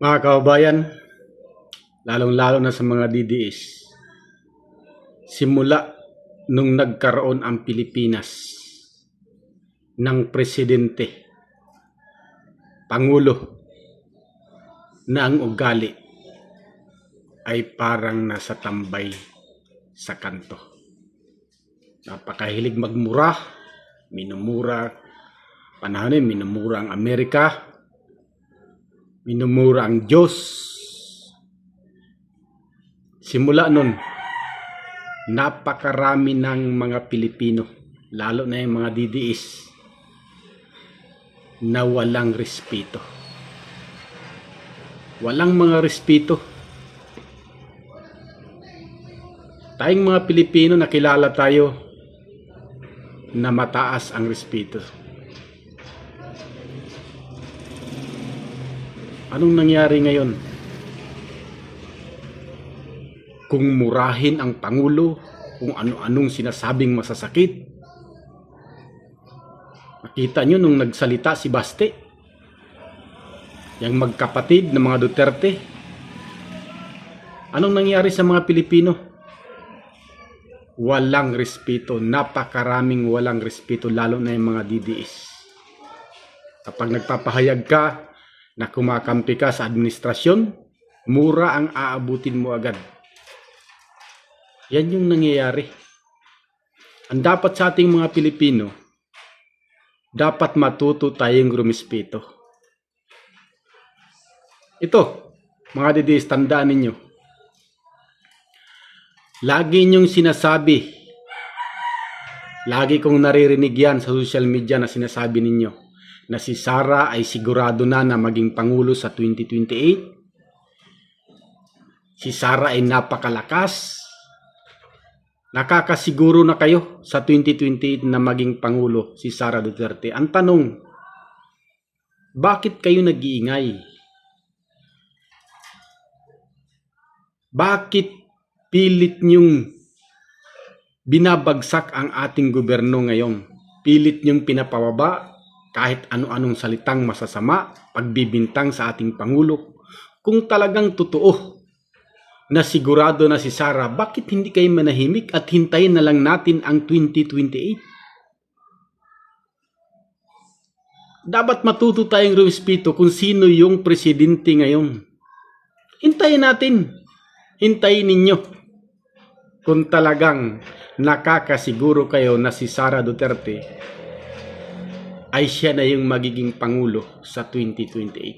Mga kababayan, lalong-lalo na sa mga DDS, simula nung nagkaroon ang Pilipinas ng presidente, pangulo, na ang ugali ay parang nasa tambay sa kanto. Napakahilig magmura, minumura ang Amerika, minumura ang Diyos. Simula nun, napakarami ng mga Pilipino, lalo na yung mga DDS, na walang respeto. Walang mga respeto. Tayong mga Pilipino, nakilala tayo na mataas ang respeto. Anong nangyari ngayon? Kung murahin ang Pangulo, kung ano-anong sinasabing masasakit. Nakita nyo nung nagsalita si Baste, yung magkapatid ng mga Duterte. Anong nangyari sa mga Pilipino? Walang respeto, napakaraming walang respeto, lalo na yung mga DDS. Kapag nagpapahayag ka na kumakampi ka sa administrasyon, mura ang aabutin mo agad. Yan yung nangyayari. Ang dapat sa ating mga Pilipino, dapat matuto tayong rumispeto. Ito, mga DDS, tandaan ninyo. Lagi niyong sinasabi, lagi kong naririnig yan sa social media na sinasabi ninyo, na si Sara ay sigurado na maging Pangulo sa 2028. Si Sara ay napakalakas. Nakakasiguro na kayo sa 2028 na maging Pangulo si Sara Duterte. Ang tanong, bakit kayo nag-iingay? Bakit pilit niyong binabagsak ang ating gobyerno ngayon? Pilit niyong pinapababa kahit ano-anong salitang masasama, pagbibintang sa ating Pangulo. Kung talagang totoo na sigurado na si Sara, bakit hindi kayo manahimik at hintayin na lang natin ang 2028? Dapat matuto tayong rumispeto kung sino yung presidente ngayon. Hintayin natin. Hintayin ninyo. Kung talagang nakakasiguro kayo na si Sara Duterte ay siya na yung magiging Pangulo sa 2028.